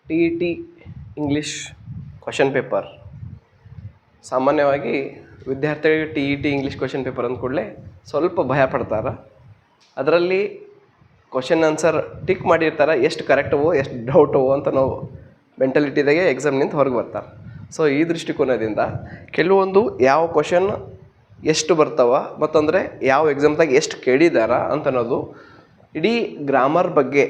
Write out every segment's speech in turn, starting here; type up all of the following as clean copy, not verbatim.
T E T English question paper. ಸಾಮಾನ್ಯವಾಗಿ ವಿದ್ಯಾರ್ಥಿಗಳಿಗೆ T E T English question paper ಅಂದ ಕೂಡಲೇ ಸ್ವಲ್ಪ ಭಯ ಪಡ್ತಾರೆ. ಅದರಲ್ಲಿ ಕ್ವಶನ್ ಆನ್ಸರ್ ಟಿಕ್ ಮಾಡಿರ್ತಾರೆ, ಎಷ್ಟು ಕರೆಕ್ಟವೋ ಎಷ್ಟು ಡೌಟವೋ ಅಂತ ನಾವು ಮೆಂಟಲಿಟಿದಾಗೆ ಎಕ್ಸಾಮ್ನಿಂದ ಹೊರಗೆ ಬರ್ತಾರೆ. ಸೊ ಈ ದೃಷ್ಟಿಕೋನದಿಂದ ಕೆಲವೊಂದು ಯಾವ ಕ್ವಶನ್ ಎಷ್ಟು ಬರ್ತಾವ ಮತ್ತಂದರೆ ಯಾವ ಎಕ್ಸಾಮ್ದಾಗ ಎಷ್ಟು ಕೇಳಿದಾರ ಅಂತ ಅನ್ನೋದು, ಇಡೀ ಗ್ರಾಮರ್ ಬಗ್ಗೆ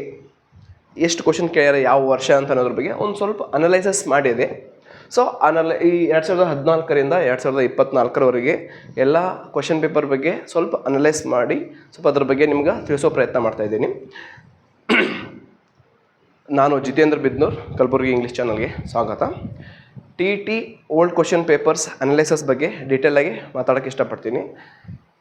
ಎಷ್ಟು ಕ್ವಶನ್ ಕೇಳ್ಯಾರ ಯಾವ ವರ್ಷ ಅಂತ ಅನ್ನೋದ್ರ ಬಗ್ಗೆ ಒಂದು ಸ್ವಲ್ಪ ಅನಲೈಸಸ್ ಮಾಡಿದೆ. ಸೊ ಈ 2014ರಿಂದ 2024ರವರೆಗೆ ಎಲ್ಲ ಕ್ವಶನ್ ಪೇಪರ್ ಬಗ್ಗೆ ಸ್ವಲ್ಪ ಅನಲೈಸ್ ಮಾಡಿ ಸ್ವಲ್ಪ ಅದ್ರ ಬಗ್ಗೆ ನಿಮ್ಗೆ ತಿಳಿಸೋ ಪ್ರಯತ್ನ ಮಾಡ್ತಾಯಿದ್ದೀನಿ. ನಾನು ಜಿತೇಂದ್ರ ಬಿದ್ನೂರ್, ಕಲಬುರ್ಗಿ ಇಂಗ್ಲೀಷ್ ಚಾನಲ್ಗೆ ಸ್ವಾಗತ. T E T old question papers analyses ಬಗ್ಗೆ ಡೀಟೇಲಾಗಿ ಮಾತಾಡೋಕ್ಕೆ ಇಷ್ಟಪಡ್ತೀನಿ.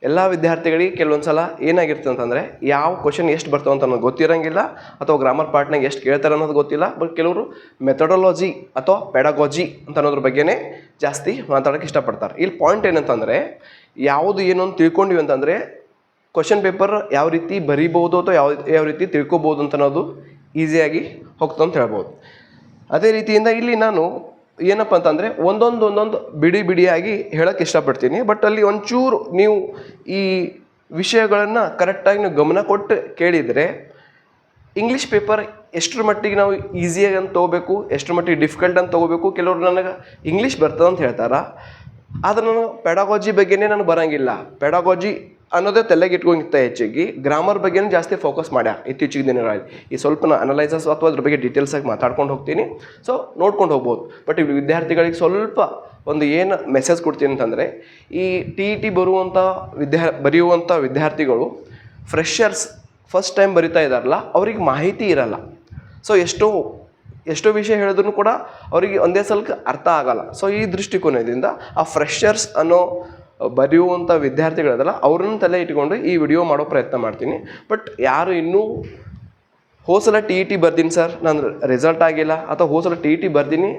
ಎಲ್ಲ ವಿದ್ಯಾರ್ಥಿಗಳಿಗೆ ಕೆಲವೊಂದು ಸಲ ಏನಾಗಿರ್ತದೆ ಅಂತಂದರೆ ಯಾವ ಕ್ವಶನ್ ಎಷ್ಟು ಬರ್ತಾವೆ ಅಂತ ಅನ್ನೋದು ಗೊತ್ತಿರೋಂಗಿಲ್ಲ, ಅಥವಾ ಗ್ರಾಮರ್ ಪಾರ್ಟ್ನಾಗ ಎಷ್ಟು ಕೇಳ್ತಾರೆ ಅನ್ನೋದು ಗೊತ್ತಿಲ್ಲ. ಬಟ್ ಕೆಲವರು ಮೆಥಡಾಲಜಿ ಅಥವಾ ಪೆಡಗಾಜಿ ಅಂತ ಅನ್ನೋದ್ರ ಬಗ್ಗೆನೇ ಜಾಸ್ತಿ ಮಾತಾಡೋಕ್ಕೆ ಇಷ್ಟಪಡ್ತಾರೆ. ಇಲ್ಲಿ ಪಾಯಿಂಟ್ ಏನಂತಂದರೆ, ಯಾವುದು ಏನು ಅಂತ ತಿಳ್ಕೊಂಡಿವಿ ಅಂತಂದರೆ ಕ್ವಶನ್ ಪೇಪರ್ ಯಾವ ರೀತಿ ಬರೀಬೋದು ಅಥವಾ ಯಾವ ರೀತಿ ತಿಳ್ಕೊಬೋದು ಅಂತ ಅನ್ನೋದು ಈಸಿಯಾಗಿ ಹೋಗ್ತಾ ಅಂತ ಹೇಳ್ಬೋದು. ಅದೇ ರೀತಿಯಿಂದ ಇಲ್ಲಿ ನಾನು ಏನಪ್ಪ ಅಂತಂದರೆ ಒಂದೊಂದು ಬಿಡಿಯಾಗಿ ಹೇಳೋಕ್ಕೆ ಇಷ್ಟಪಡ್ತೀನಿ. ಬಟ್ ಅಲ್ಲಿ ಒಂಚೂರು ನೀವು ಈ ವಿಷಯಗಳನ್ನು ಕರೆಕ್ಟಾಗಿ ನೀವು ಗಮನ ಕೊಟ್ಟು ಕೇಳಿದರೆ ಇಂಗ್ಲೀಷ್ ಪೇಪರ್ ಎಷ್ಟರ ಮಟ್ಟಿಗೆ ನಾವು ಈಸಿಯಾಗಿ ಅಂತ ತೊಗೋಬೇಕು, ಎಷ್ಟರ ಮಟ್ಟಿಗೆ ಡಿಫಿಕಲ್ಟ್ ಅಂತ ತೊಗೋಬೇಕು. ಕೆಲವರು ನನಗೆ ಇಂಗ್ಲೀಷ್ ಬರ್ತದೆ ಅಂತ ಹೇಳ್ತಾರೆ, ಆದರೆ ನಾನು ಪೆಡಗಾಜಿ ಬಗ್ಗೆನೇ ನನಗೆ ಬರೋಂಗಿಲ್ಲ. ಪೆಡಗಾಜಿ ಅನ್ನೋದೇ ತಲೆಗೆ ಇಟ್ಕೊಂಡಿತ್ತ ಹೆಚ್ಚಿಗೆ ಗ್ರಾಮರ್ ಬಗ್ಗೆನೇ ಜಾಸ್ತಿ ಫೋಕಸ್ ಮಾಡ್ಯ ಇತ್ತೀಚಿಗೆ ದಿನಗಳಲ್ಲಿ. ಈ ಸ್ವಲ್ಪ ನಾನು ಅನಲೈಸಸ್ ಅಥವಾ ಅದ್ರ ಬಗ್ಗೆ ಡೀಟೇಲ್ಸಾಗಿ ಮಾತಾಡ್ಕೊಂಡು ಹೋಗ್ತೀನಿ. ಸೊ ನೋಡ್ಕೊಂಡು ಹೋಗ್ಬೋದು. ಬಟ್ ಈ ವಿದ್ಯಾರ್ಥಿಗಳಿಗೆ ಸ್ವಲ್ಪ ಒಂದು ಏನು ಮೆಸೇಜ್ ಕೊಡ್ತೀನಿ ಅಂತಂದರೆ, ಈ ಟಿ ಇ ಟಿ ಬರೆಯುವಂಥ ವಿದ್ಯಾರ್ಥಿಗಳು ಫ್ರೆಷರ್ಸ್ ಫಸ್ಟ್ ಟೈಮ್ ಬರಿತಾ ಇದ್ದಾರಲ್ಲ, ಅವ್ರಿಗೆ ಮಾಹಿತಿ ಇರಲ್ಲ. ಸೊ ಎಷ್ಟೋ ವಿಷಯ ಹೇಳಿದ್ರು ಕೂಡ ಅವರಿಗೆ ಒಂದೇ ಸಲಕ್ಕೆ ಅರ್ಥ ಆಗಲ್ಲ. ಸೊ ಈ ದೃಷ್ಟಿಕೋನದಿಂದ ಆ ಫ್ರೆಷರ್ಸ್ ಅನ್ನೋ ಬರೆಯುವಂಥ ವಿದ್ಯಾರ್ಥಿಗಳದಲ್ಲ ಅವ್ರನ್ನ ತಲೆ ಇಟ್ಕೊಂಡು ಈ ವಿಡಿಯೋ ಮಾಡೋ ಪ್ರಯತ್ನ ಮಾಡ್ತೀನಿ. ಬಟ್ ಯಾರು ಇನ್ನೂ ಹೋಸಲ ಟಿ ಇ ಟಿ ಬರ್ದೀನಿ ಸರ್, ನಾನು ರಿಸಲ್ಟ್ ಆಗಿಲ್ಲ, ಅಥವಾ ಹೋಸಲ ಟಿ ಇ ಟಿ ಬರ್ದೀನಿ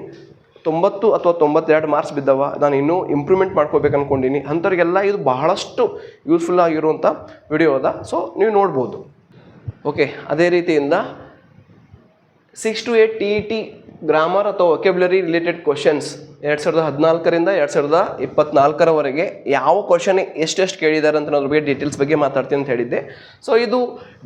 90 ಅಥವಾ 92 ಮಾರ್ಕ್ಸ್ ಬಿದ್ದವ, ನಾನು ಇನ್ನೂ ಇಂಪ್ರೂವ್ಮೆಂಟ್ ಮಾಡ್ಕೋಬೇಕು ಅಂದ್ಕೊಂಡಿನಿ, ಅಂಥವ್ರಿಗೆಲ್ಲ ಇದು ಬಹಳಷ್ಟು ಯೂಸ್ಫುಲ್ ಆಗಿರುವಂಥ ವಿಡಿಯೋ ಅದ. ಸೊ ನೀವು ನೋಡ್ಬೋದು. ಓಕೆ, ಅದೇ ರೀತಿಯಿಂದ 6 to 8 T E T grammar ಅಥವಾ ವೊಕ್ಯಾಬ್ಯುಲರಿ ರಿಲೇಟೆಡ್ ಕ್ವಶನ್ಸ್ 2014ರಿಂದ 2024ರವರೆಗೆ ಯಾವ ಕ್ವಶನ್ ಎಷ್ಟೆಷ್ಟು ಕೇಳಿದ್ದಾರೆ ಅಂತ ಅನ್ನೋದ್ರ ಬಗ್ಗೆ ಡೀಟೇಲ್ಸ್ ಬಗ್ಗೆ ಮಾತಾಡ್ತೀನಿ ಅಂತ ಹೇಳಿದ್ದೆ. ಸೊ ಇದು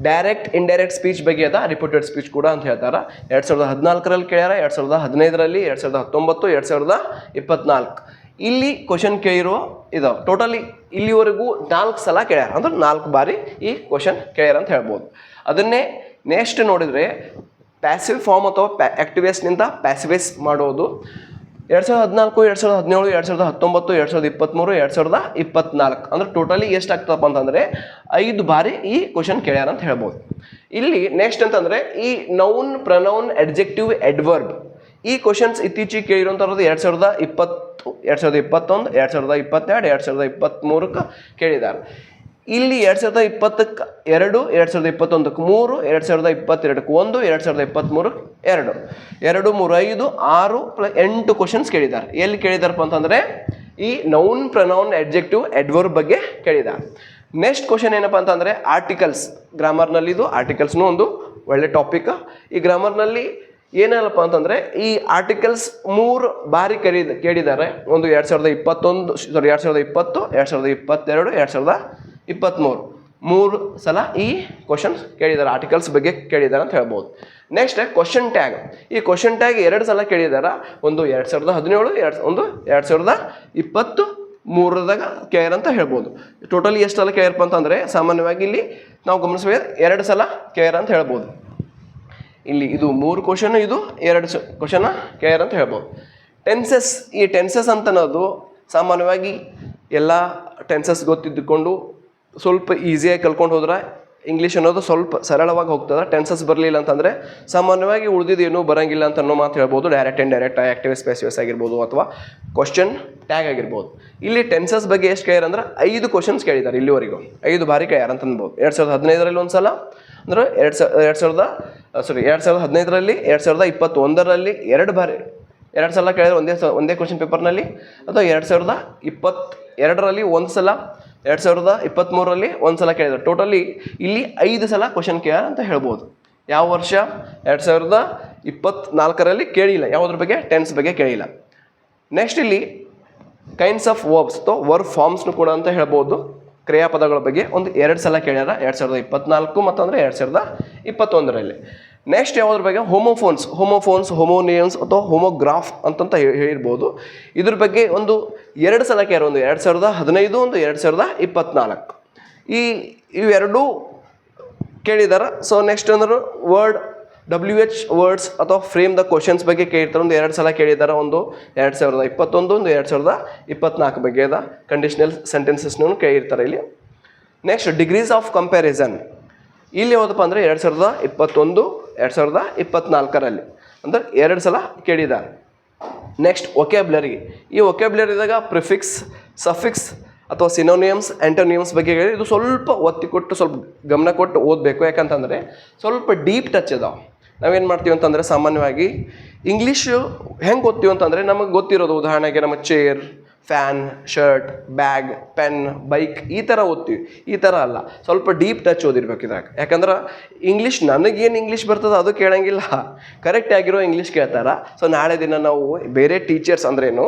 ಡೈರೆಕ್ಟ್ ಇಂಡೈರೆಕ್ಟ್ ಸ್ಪೀಚ್ ಬಗ್ಗೆ ಅದ, ರಿಪೋರ್ಟೆಡ್ ಸ್ಪೀಚ್ ಕೂಡ ಅಂತ ಹೇಳ್ತಾರೆ. 2014ರಲ್ಲಿ ಕೇಳ್ಯಾರ, 2015ರಲ್ಲಿ, 2019, 2024 ಇಲ್ಲಿ ಕ್ವಶನ್ ಕೇಳಿರೋ ಇದಾವೆ. ಟೋಟಲಿ ಇಲ್ಲಿವರೆಗೂ 4 ಸಲ ಕೇಳ್ಯಾರ, ಅಂದ್ರೆ 4 ಬಾರಿ ಈ ಕ್ವಶನ್ ಕೇಳ್ಯಾರ ಅಂತ ಹೇಳ್ಬೋದು. ಅದನ್ನೇ ನೆಕ್ಸ್ಟ್ ನೋಡಿದರೆ ಪ್ಯಾಸಿವ್ ಫಾರ್ಮ್ ಅಥವಾ ಆ್ಯಕ್ಟಿವೇಸ್ನಿಂದ ಪ್ಯಾಸಿವೇಸ್ ಮಾಡೋದು 2014, 2017, 2019, 2023, 2024 ಅಂದ್ರೆ ಟೋಟಲಿ ಎಷ್ಟು ಆಗ್ತದಪ್ಪ ಅಂತಂದರೆ 5 ಬಾರಿ ಈ ಕ್ವಶನ್ ಕೇಳ್ಯಾರ ಅಂತ ಹೇಳ್ಬೋದು. ಇಲ್ಲಿ ನೆಕ್ಸ್ಟ್ ಅಂತಂದರೆ ಈ ನೌನ್, ಪ್ರನೌನ್, ಅಡ್ಜೆಕ್ಟಿವ್, ಅಡ್ವರ್ಬ್ ಈ ಕ್ವಶನ್ಸ್ ಇತ್ತೀಚೆಗೆ ಕೇಳಿರೋಂಥದ್ದು 2020, 2021, 2022, 2023 ಕೇಳಿದ್ದಾರೆ. ಇಲ್ಲಿ 2020ಕ್ಕೆ 2, 2021ಕ್ಕೆ 3, 2022ಕ್ಕೆ 1, 2023ಕ್ಕೆ 2, 2, 3, 5, 6 + 8 ಕ್ವಶನ್ಸ್ ಕೇಳಿದ್ದಾರೆ. ಎಲ್ಲಿ ಕೇಳಿದಾರಪ್ಪ ಅಂತಂದರೆ ಈ ನೌನ್, ಪ್ರನೌನ್, ಅಡ್ಜೆಕ್ಟಿವ್, ಅಡ್ವರ್ಬ್ ಬಗ್ಗೆ ಕೇಳಿದ್ದಾರೆ. ನೆಕ್ಸ್ಟ್ ಕ್ವಶನ್ ಏನಪ್ಪ ಅಂತಂದರೆ ಆರ್ಟಿಕಲ್ಸ್. ಗ್ರಾಮರ್ನಲ್ಲಿ ಇದು ಆರ್ಟಿಕಲ್ಸ್ನೂ ಒಂದು ಒಳ್ಳೆ ಟಾಪಿಕ್. ಈ ಗ್ರಾಮರ್ನಲ್ಲಿ ಏನಲ್ಲಪ್ಪ ಅಂತಂದರೆ ಈ ಆರ್ಟಿಕಲ್ಸ್ 3 ಬಾರಿ ಕೇಳಿದ್ದಾರೆ. ಒಂದು 2020, 2022, 2023 3 ಸಲ ಈ ಕ್ವಶನ್ಸ್ ಕೇಳಿದ್ದಾರೆ, ಆರ್ಟಿಕಲ್ಸ್ ಬಗ್ಗೆ ಕೇಳಿದ್ದಾರೆ ಅಂತ ಹೇಳ್ಬೋದು. Next question tag. ಈ ಕ್ವಶನ್ ಟ್ಯಾಗ್ 2 ಸಲ ಕೇಳಿದ್ದಾರೆ. ಒಂದು 2017, ಒಂದು 2023ದಾಗ ಕೇಳ್ಯಾರ ಅಂತ ಹೇಳ್ಬೋದು. ಟೋಟಲಿ ಎಷ್ಟು ಸಲ ಕೇಳ್ಯಾರಪ್ಪ ಅಂತಂದರೆ ಸಾಮಾನ್ಯವಾಗಿ ಇಲ್ಲಿ ನಾವು ಗಮನಿಸಬೇಕು 2 ಸಲ ಕೇಳ್ಯಾರ ಅಂತ ಹೇಳ್ಬೋದು. ಇಲ್ಲಿ ಇದು 3 ಕ್ವಶನ್, ಇದು 2 ಕ್ವಶನ್ ಕೇಳ್ಯಾರ ಅಂತ ಹೇಳ್ಬೋದು. ಟೆನ್ಸಸ್. ಈ ಟೆನ್ಸಸ್ ಅಂತ ಅನ್ನೋದು ಸಾಮಾನ್ಯವಾಗಿ ಎಲ್ಲ ಟೆನ್ಸಸ್ ಗೊತ್ತಿದ್ದುಕೊಂಡು ಸ್ವಲ್ಪ ಈಸಿಯಾಗಿ ಕಲ್ಕೊಂಡು ಹೋದ್ರೆ ಇಂಗ್ಲೀಷ್ ಅನ್ನೋದು ಸ್ವಲ್ಪ ಸರಳವಾಗಿ ಹೋಗ್ತದೆ. ಟೆನ್ಸಸ್ ಬರಲಿಲ್ಲ ಅಂತಂದರೆ ಸಾಮಾನ್ಯವಾಗಿ ಉಳಿದಿದ್ದು ಏನೂ ಬರೋಂಗಿಲ್ಲ ಅಂತ ಅನ್ನೋ ಮಾತು ಹೇಳ್ಬೋದು. ಡೈರೆಕ್ಟ್ ಇಂಡೈರೆಕ್ಟ್, ಆ್ಯಕ್ಟಿವ್, ಸ್ಪೆಸಿಫಿಸ್ ಆಗಿರ್ಬೋದು, ಅಥವಾ ಕ್ವಶನ್ ಟ್ಯಾಗ್ ಆಗಿರ್ಬೋದು. ಇಲ್ಲಿ ಟೆನ್ಸಸ್ ಬಗ್ಗೆ ಎಷ್ಟು ಕೇಳ್ಯಾರ ಅಂದ್ರೆ 5 ಕ್ವಶನ್ಸ್ ಕೇಳಿದ್ದಾರೆ ಇಲ್ಲಿವರೆಗೂ, 5 ಬಾರಿ ಕೇಳ್ಯಾರ ಅಂತ ಅನ್ಬೋದು. 2015ರಲ್ಲಿ ಒಂದು ಸಲ, ಅಂದರೆ 2015ರಲ್ಲಿ, 2021ರಲ್ಲಿ 2 ಬಾರಿ 2 ಸಲ ಕೇಳಿದ್ರೆ ಒಂದೇ ಕ್ವಶನ್ ಪೇಪರ್ನಲ್ಲಿ, ಅಥವಾ 2022ರಲ್ಲಿ 1 ಸಲ, 2023ರಲ್ಲಿ 1 ಸಲ ಕೇಳಿದ್ದಾರೆ. ಟೋಟಲಿ ಇಲ್ಲಿ 5 ಸಲ ಕ್ವಶನ್ ಕೇಳ್ಯಾರ ಅಂತ ಹೇಳ್ಬೋದು. ಯಾವ ವರ್ಷ? 2024ರಲ್ಲಿ ಕೇಳಿಲ್ಲ. ಯಾವುದ್ರ ಬಗ್ಗೆ? ಟೆನ್ಸ್ ಬಗ್ಗೆ ಕೇಳಿಲ್ಲ. ನೆಕ್ಸ್ಟ್ ಇಲ್ಲಿ ಕೈಂಡ್ಸ್ ಆಫ್ ವರ್ಬ್ಸ್ ಅಥವಾ ವರ್ಬ್ ಫಾರ್ಮ್ಸ್ನು ಕೂಡ ಅಂತ ಹೇಳ್ಬೋದು. ಕ್ರಿಯಾಪದಗಳ ಬಗ್ಗೆ ಒಂದು 2 ಸಲ ಕೇಳ್ಯಾರ, 2024 ಮತ್ತಂದರೆ 2021ರಲ್ಲಿ. ನೆಕ್ಸ್ಟ್ ಯಾವುದ್ರ ಬಗ್ಗೆ? ಹೋಮೋಫೋನ್ಸ್, ಹೋಮೋನಿಯನ್ಸ್ ಅಥವಾ ಹೋಮೋಗ್ರಾಫ್ ಅಂತಂತ ಹೇಳಿರ್ಬೋದು. ಇದ್ರ ಬಗ್ಗೆ ಒಂದು 2 ಸಲ ಕೇಳ್ಯಾರ, ಒಂದು 2015, ಒಂದು 2024. ಇವೆರಡೂ ಕೇಳಿದಾರೆ. ಸೊ ನೆಕ್ಸ್ಟ್ ಅಂದ್ರೆ WH ವರ್ಡ್ಸ್ ಅಥವಾ ಫ್ರೇಮ್ ದ ಕ್ವಶನ್ಸ್ ಬಗ್ಗೆ ಕೇಳಿರ್ತಾರೆ, ಒಂದು 2 ಸಲ ಕೇಳಿದ್ದಾರೆ. ಒಂದು 2021, ಒಂದು 2024 ಬಗ್ಗೆ ಅದ ಕಂಡೀಷನಲ್ ಸೆಂಟೆನ್ಸಸ್ನೂ ಕೇಳಿರ್ತಾರೆ ಇಲ್ಲಿ. ನೆಕ್ಸ್ಟ್ ಡಿಗ್ರೀಸ್ ಆಫ್ ಕಂಪ್ಯಾರಿಸನ್, ಇಲ್ಲಿ ಯಾವುದಪ್ಪ ಅಂದರೆ 2021, 2024ರಲ್ಲಿ ಅಂದ್ರೆ 2 ಸಲ ಕೇಳಿದ್ದಾರೆ. ನೆಕ್ಸ್ಟ್ ವೊಕ್ಯಾಬ್ಯುಲರಿ, ಈ ವೊಕ್ಯಾಬ್ಯುಲರಿದಾಗ ಪ್ರಿಫಿಕ್ಸ್, ಸಫಿಕ್ಸ್ ಅಥವಾ ಸಿನೋನಿಯಮ್ಸ್, ಆ್ಯಂಟೋನಿಯಮ್ಸ್ ಬಗ್ಗೆ ಹೇಳಿ ಇದು ಸ್ವಲ್ಪ ಒತ್ತಿ ಕೊಟ್ಟು ಸ್ವಲ್ಪ ಗಮನ ಕೊಟ್ಟು ಓದಬೇಕು. ಯಾಕಂತಂದರೆ ಸ್ವಲ್ಪ ಡೀಪ್ ಟಚ್ ಅದಾವೆ. ನಾವೇನು ಮಾಡ್ತೀವಿ ಅಂತಂದರೆ ಸಾಮಾನ್ಯವಾಗಿ ಇಂಗ್ಲೀಷು ಹೆಂಗೆ ಓದ್ತೀವಿ ಅಂತಂದರೆ ನಮಗೆ ಗೊತ್ತಿರೋದು, ಉದಾಹರಣೆಗೆ ನಮ್ಮ chair, fan, shirt, bag, pen, bike ಈ ಥರ ಓದ್ತೀವಿ. ಈ ಥರ ಅಲ್ಲ, ಸ್ವಲ್ಪ ಡೀಪ್ ಟಚ್ ಓದಿರ್ಬೇಕು ಇದ್ರಾಗ. ಯಾಕಂದ್ರೆ ಇಂಗ್ಲೀಷ್ ನನಗೇನು ಇಂಗ್ಲೀಷ್ ಬರ್ತದೆ ಅದು ಕೇಳಂಗಿಲ್ಲ, ಕರೆಕ್ಟ್ ಆಗಿರೋ ಇಂಗ್ಲೀಷ್ ಕೇಳ್ತಾರೆ. ಸೊ ನಾಳೆ ದಿನ ನಾವು ಬೇರೆ ಟೀಚರ್ಸ್ ಅಂದ್ರೇನು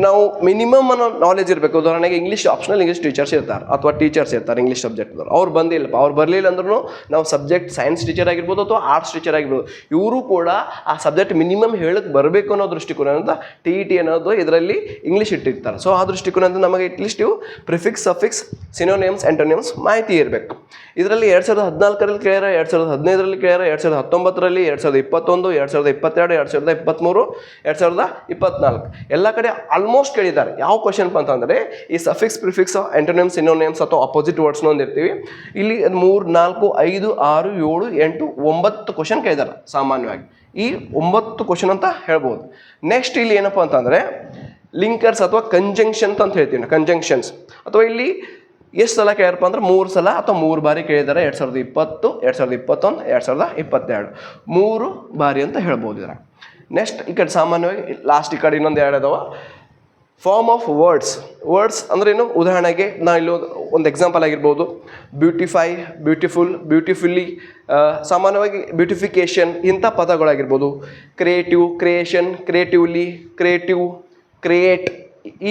ನಾವು ಮಿನಿಮಮ್ ಅನ್ನೋ ನಾಲೆಜ್ ಇರಬೇಕು. ಉದಾಹರಣೆಗೆ ಆಪ್ಷನಲ್ ಇಂಗ್ಲೀಷ್ ಟೀಚರ್ಸ್ ಇರ್ತಾರೆ ಅಥವಾ ಟೀಚರ್ಸ್ ಇರ್ತಾರೆ ಇಂಗ್ಲೀಷ್ ಸಬ್ಜೆಕ್ಟ್ದವ್ರು, ಅವ್ರು ಬಂದಿಲ್ಲಪ್ಪ, ಅವ್ರು ಬರಲಿಲ್ಲ ಅಂದ್ರೂ ನಾವು ಸಬ್ಜೆಕ್ಟ್ ಸೈನ್ಸ್ ಟೀಚರ್ ಆಗಿರ್ಬೋದು ಅಥವಾ ಆರ್ಟ್ಸ್ ಟೀಚರ್ ಆಗಿರ್ಬೋದು, ಇವರು ಕೂಡ ಆ ಸಬ್ಜೆಕ್ಟ್ ಮಿನಿಮಮ್ ಹೇಳಕ್ಕೆ ಬರಬೇಕು ಅನ್ನೋ ದೃಷ್ಟಿಕೋನದಿಂದ TET ಅನ್ನೋದು ಇದರಲ್ಲಿ ಇಂಗ್ಲೀಷ್ ಇಟ್ಟಿರ್ತಾರೆ. ಸೊ ಆ ದೃಷ್ಟಿಕೋನದಿಂದ ನಮಗೆ ಅಟ್ಲೀಸ್ಟ್ ಇವು ಪ್ರಿಫಿಕ್ಸ್, ಸಫಿಕ್ಸ್, ಸಿನೋನಿಯಮ್ಸ್, ಆ್ಯಂಟೋನಿಯಮ್ಸ್ ಮಾಹಿತಿ ಇರಬೇಕು. ಇದರಲ್ಲಿ 2014ರಲ್ಲಿ ಕೇಳ್ಯಾರ, 2015ರಲ್ಲಿ ಕೇಳ್ಯಾರ, 2019ರಲ್ಲಿ, 2021, 2022, 2023, 2024 ಎಲ್ಲ ಕಡೆ ಆಲ್ಮೋಸ್ಟ್ ಕೇಳಿದ್ದಾರೆ. ಯಾವ ಕ್ವಶನ್ ಅಂತಂದರೆ ಈ ಸಫಿಕ್ಸ್, ಪ್ರಿಫಿಕ್ಸ್, ಆ್ಯಂಟೋನಿಯಮ್ಸ್, ಸಿನೋನಿಯಮ್ಸ್ ಅಥವಾ ಅಪೋಸಿಟ್ ವರ್ಡ್ಸ್ನ ಹೊಂದಿರ್ತೀವಿ. ಇಲ್ಲಿ 3, 4, 5, 6, 7, 8, 9 ಕ್ವಶನ್ ಕೇಳಿದ್ದಾರೆ ಸಾಮಾನ್ಯವಾಗಿ. ಈ 9 ಕ್ವಶನ್ ಅಂತ ಹೇಳ್ಬೋದು. ನೆಕ್ಸ್ಟ್ ಇಲ್ಲಿ ಏನಪ್ಪ ಅಂತಂದರೆ ಲಿಂಕರ್ಸ್ ಅಥವಾ ಕಂಜಂಕ್ಷನ್ಸ್ ಅಂತ ಹೇಳ್ತೀವಿ, ಕಂಜಂಕ್ಷನ್ಸ್ ಅಥವಾ ಇಲ್ಲಿ ಎಷ್ಟು ಸಲ ಕೇಳ್ಯಾರಪ್ಪ ಅಂದ್ರೆ 3 ಸಲ ಅಥವಾ 3 ಬಾರಿ ಕೇಳಿದ್ದಾರೆ. 2020, 2021, 2022 3 ಬಾರಿ ಅಂತ ಹೇಳ್ಬೋದು ಇದ್ರ. ನೆಕ್ಸ್ಟ್ ಈ ಕಡೆ ಸಾಮಾನ್ಯವಾಗಿ ಲಾಸ್ಟ್ ಈ ಕಡೆ ಇನ್ನೊಂದು 2 ಅದಾವ. ಫಾರ್ಮ್ ಆಫ್ ವರ್ಡ್ಸ್ ಅಂದ್ರೆ ಏನು? ಉದಾಹರಣೆಗೆ ನಾವು ಇಲ್ಲಿ ಒಂದು ಎಕ್ಸಾಂಪಲ್ ಆಗಿರ್ಬೋದು, ಬ್ಯೂಟಿಫೈ, ಬ್ಯೂಟಿಫುಲ್, ಬ್ಯೂಟಿಫುಲ್ಲಿ, ಸಾಮಾನ್ಯವಾಗಿ ಬ್ಯೂಟಿಫಿಕೇಷನ್ ಇಂಥ ಪದಗಳಾಗಿರ್ಬೋದು. Creative, creation, creatively, creative, create,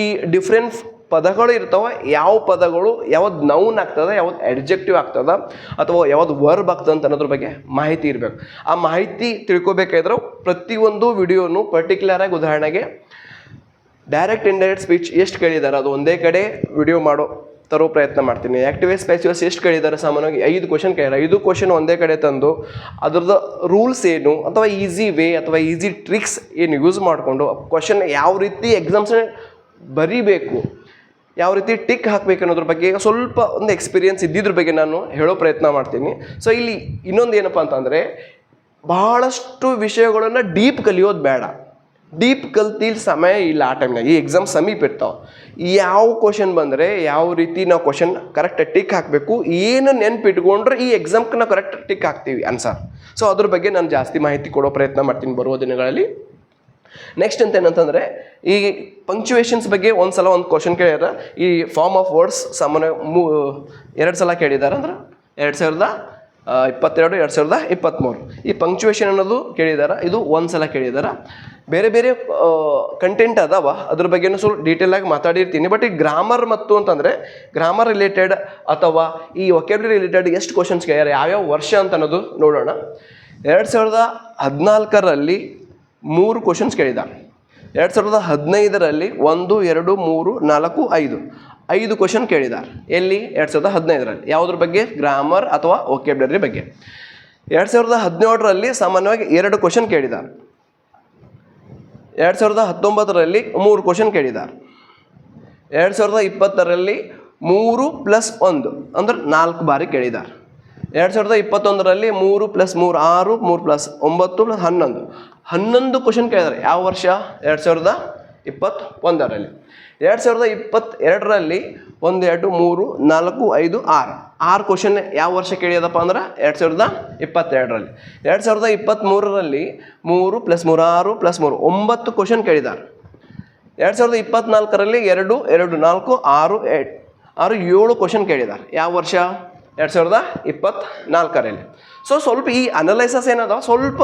ಈ ಡಿಫ್ರೆಂಟ್ ಪದಗಳು ಇರ್ತಾವೆ. ಯಾವ ಪದಗಳು ಯಾವ್ದು ನೌನ್ ಆಗ್ತದೆ, ಯಾವ್ದು ಅಡ್ಜೆಕ್ಟಿವ್ ಆಗ್ತದೆ ಅಥವಾ ಯಾವ್ದು ವರ್ಬ್ ಆಗ್ತದೆ ಅಂತ ಅನ್ನೋದ್ರ ಬಗ್ಗೆ ಮಾಹಿತಿ ಇರಬೇಕು. ಆ ಮಾಹಿತಿ ತಿಳ್ಕೊಬೇಕಾದ್ರೆ ಪ್ರತಿಯೊಂದು ವಿಡಿಯೋನು ಪರ್ಟಿಕ್ಯುಲರಾಗಿ ಉದಾಹರಣೆಗೆ ಡೈರೆಕ್ಟ್ ಇಂಡೈರೆಕ್ಟ್ ಸ್ಪೀಚ್ ಎಷ್ಟು ಕೇಳಿದ್ದಾರೆ ಅದು ಒಂದೇ ಕಡೆ ವಿಡಿಯೋ ತರೋ ಪ್ರಯತ್ನ ಮಾಡ್ತೀನಿ. ಆ್ಯಕ್ಟಿವೇಸ್ ಪ್ಯಾಸಿವ್ಸ್ ಎಷ್ಟು ಕೇಳಿದ್ದಾರೆ? ಸಾಮಾನ್ಯವಾಗಿ 5 ಕ್ವಶನ್ ಕೇಳಿದ್ದಾರೆ. 5 ಕ್ವಶನ್ ಒಂದೇ ಕಡೆ ತಂದು ಅದ್ರದ್ದು ರೂಲ್ಸ್ ಏನು ಅಥವಾ ಈಸಿ ವೇ ಅಥವಾ ಈಸಿ ಟ್ರಿಕ್ಸ್ ಏನು ಯೂಸ್ ಮಾಡಿಕೊಂಡು ಕ್ವಶನ್ ಯಾವ ರೀತಿ ಎಕ್ಸಾಮ್ಸ್ನ ಬರೀಬೇಕು, ಯಾವ ರೀತಿ ಟಿಕ್ ಹಾಕಬೇಕು ಅನ್ನೋದ್ರ ಬಗ್ಗೆ ಸ್ವಲ್ಪ ಒಂದು ಎಕ್ಸ್ಪೀರಿಯನ್ಸ್ ಇದ್ದಿದ್ರ ಬಗ್ಗೆ ನಾನು ಹೇಳೋ ಪ್ರಯತ್ನ ಮಾಡ್ತೀನಿ. ಸೊ ಇಲ್ಲಿ ಇನ್ನೊಂದು ಏನಪ್ಪ ಅಂತಂದರೆ ಬಹಳಷ್ಟು ವಿಷಯಗಳನ್ನು ಡೀಪ್ ಕಲಿಯೋದು ಬೇಡ. ಡೀಪ್ ಕಲ್ತಿಲ್ ಸಮಯ ಇಲ್ಲ ಆ ಟೈಮ್ನಾಗ. ಈ ಎಕ್ಸಾಮ್ ಸಮೀಪ ಇರ್ತಾವೆ. ಯಾವ ಕ್ವಶನ್ ಬಂದರೆ ಯಾವ ರೀತಿ ನಾವು ಕ್ವಶನ್ ಕರೆಕ್ಟ್ ಟಿಕ್ ಹಾಕಬೇಕು, ಏನು ನೆನ್ಪಿಟ್ಕೊಂಡ್ರೆ ಈ ಎಕ್ಸಾಮ್ಗೆ ನಾವು ಕರೆಕ್ಟ್ ಟಿಕ್ ಹಾಕ್ತೀವಿ ಆನ್ಸರ್. ಸೊ ಅದ್ರ ಬಗ್ಗೆ ನಾನು ಜಾಸ್ತಿ ಮಾಹಿತಿ ಕೊಡೋ ಪ್ರಯತ್ನ ಮಾಡ್ತೀನಿ ಬರುವ ದಿನಗಳಲ್ಲಿ. ನೆಕ್ಸ್ಟ್ ಅಂತ ಏನಂತಂದರೆ ಈ ಪಂಕ್ಚುವೇಷನ್ಸ್ ಬಗ್ಗೆ ಒಂದು ಕ್ವಶನ್ ಕೇಳ್ಯಾರ. ಈ ಫಾರ್ಮ್ ಆಫ್ ವರ್ಡ್ಸ್ ಸಾಮಾನ್ಯ 2 ಸಲ ಕೇಳಿದ್ದಾರೆ, ಅಂದ್ರೆ 2022, 2023. ಈ ಪಂಕ್ಚುವೇಷನ್ ಅನ್ನೋದು ಕೇಳಿದ್ದಾರೆ, ಇದು 1 ಸಲ ಕೇಳಿದ್ದಾರೆ. ಬೇರೆ ಬೇರೆ ಕಂಟೆಂಟ್ ಅದಾವ, ಅದ್ರ ಬಗ್ಗೆನೂ ಸ್ವಲ್ಪ ಡೀಟೇಲಾಗಿ ಮಾತಾಡಿರ್ತೀನಿ. ಬಟ್ ಈ ಗ್ರಾಮರ್ ಮತ್ತು ಅಂತಂದರೆ ಗ್ರಾಮರ್ ರಿಲೇಟೆಡ್ ಅಥವಾ ಈ ವೊಕ್ಯಾಬ್ಯುಲರಿ ರಿಲೇಟೆಡ್ ಎಷ್ಟು ಕ್ವಶನ್ಸ್ ಕೇಳ್ಯಾರ, ಯಾವ್ಯಾವ ವರ್ಷ ಅಂತ ಅನ್ನೋದು ನೋಡೋಣ. 2014ರಲ್ಲಿ 3 ಕ್ವಶನ್ಸ್ ಕೇಳಿದ್ದಾರೆ. 2015ರಲ್ಲಿ 1, 2, 3, 4, 5 ಕ್ವಶನ್ ಕೇಳಿದ್ದಾರೆ. ಎಲ್ಲಿ? 2015ರಲ್ಲಿ. ಯಾವುದ್ರ ಬಗ್ಗೆ? ಗ್ರಾಮರ್ ಅಥವಾ ವೊಕ್ಯಾಬ್ಯುಲರಿ ಬಗ್ಗೆ. 2017ರಲ್ಲಿ ಸಾಮಾನ್ಯವಾಗಿ 2 ಕ್ವಶನ್ ಕೇಳಿದ್ದಾರೆ. 2019ರಲ್ಲಿ 3 ಕ್ವಶನ್ ಕೇಳಿದ್ದಾರೆ. 2020ರಲ್ಲಿ 3 + 1 ಅಂದ್ರೆ 4 ಬಾರಿ ಕೇಳಿದ್ದಾರೆ. 2021ರಲ್ಲಿ 3 + 3 6, 3 + 9 + 11 ಕ್ವಶನ್ ಕೇಳಿದ್ದಾರೆ. ಯಾವ ವರ್ಷ? 2021ರಲ್ಲಿ. 2022ರಲ್ಲಿ 1, 2, 3, 4, 5, 6 ಕ್ವಶನ್ ಯಾವ ವರ್ಷ ಕೇಳಿದಪ್ಪ ಅಂದ್ರೆ 2022ರಲ್ಲಿ. 2023ರಲ್ಲಿ 3 + 3 6 + 3 9 ಕ್ವಶನ್ ಕೇಳಿದ್ದಾರೆ. 2024ರಲ್ಲಿ 2, 2, 4, 6, 7 ಕ್ವಶನ್ ಕೇಳಿದ್ದಾರೆ. ಯಾವ ವರ್ಷ? 2024ರಲ್ಲಿ. ಸೊ ಸ್ವಲ್ಪ ಈ ಅನಲೈಸಸ್ ಏನದ ಸ್ವಲ್ಪ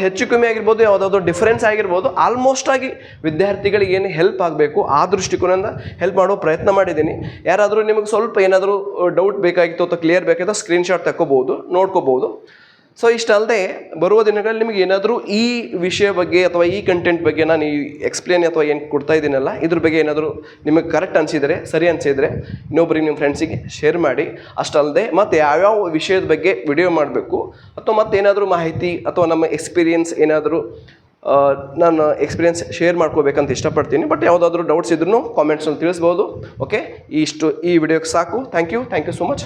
ಹೆಚ್ಚು ಕಮ್ಮಿ ಆಗಿರ್ಬೋದು, ಯಾವುದಾದ್ರು ಡಿಫ್ರೆನ್ಸ್ ಆಗಿರ್ಬೋದು, ಆಲ್ಮೋಸ್ಟ್ ಆಗಿ ವಿದ್ಯಾರ್ಥಿಗಳಿಗೆ ಏನು ಹೆಲ್ಪ್ ಆಗಬೇಕು ಆ ದೃಷ್ಟಿಕೋನದಿಂದ ಹೆಲ್ಪ್ ಮಾಡೋ ಪ್ರಯತ್ನ ಮಾಡಿದ್ದೀನಿ. ಯಾರಾದರೂ ನಿಮಗೆ ಸ್ವಲ್ಪ ಏನಾದರೂ ಡೌಟ್ ಬೇಕಾಗಿತ್ತು ಅಥವಾ ಕ್ಲಿಯರ್ ಬೇಕಾಗಿತ್ತು ಸ್ಕ್ರೀನ್ಶಾಟ್ ತಗೋಬೋದು, ನೋಡ್ಕೋಬೋದು. ಸೊ ಇಷ್ಟಲ್ಲದೆ ಬರುವ ದಿನಗಳಲ್ಲಿ ನಿಮಗೆ ಏನಾದರೂ ಈ ವಿಷಯ ಬಗ್ಗೆ ಅಥವಾ ಈ ಕಂಟೆಂಟ್ ಬಗ್ಗೆ ನಾನು ಈ ಎಕ್ಸ್ಪ್ಲೇನ್ ಅಥವಾ ಏನು ಕೊಡ್ತಾ ಇದ್ದೀನಲ್ಲ ಇದ್ರ ಬಗ್ಗೆ ಏನಾದರೂ ನಿಮಗೆ ಕರೆಕ್ಟ್ ಅನಿಸಿದರೆ, ಸರಿ ಅನಿಸಿದರೆ ಇನ್ನೊಬ್ಬರಿಗೆ ನಿಮ್ಮ ಫ್ರೆಂಡ್ಸಿಗೆ ಶೇರ್ ಮಾಡಿ. ಅಷ್ಟಲ್ಲದೆ ಮತ್ತು ಯಾವ್ಯಾವ ವಿಷಯದ ಬಗ್ಗೆ ವಿಡಿಯೋ ಮಾಡಬೇಕು ಅಥವಾ ಮತ್ತೇನಾದರೂ ಮಾಹಿತಿ ಅಥವಾ ನಮ್ಮ ಎಕ್ಸ್ಪೀರಿಯೆನ್ಸ್ ಏನಾದರೂ ನಾನು ಎಕ್ಸ್ಪೀರಿಯೆನ್ಸ್ ಶೇರ್ ಮಾಡ್ಕೋಬೇಕಂತ ಇಷ್ಟಪಡ್ತೀನಿ. ಬಟ್ ಯಾವುದಾದ್ರೂ ಡೌಟ್ಸ್ ಇದ್ರೂ ಕಾಮೆಂಟ್ಸಲ್ಲಿ ತಿಳಿಸ್ಬೋದು. ಓಕೆ, ಈ ವಿಡಿಯೋಗೆ ಸಾಕು. Thank you so much.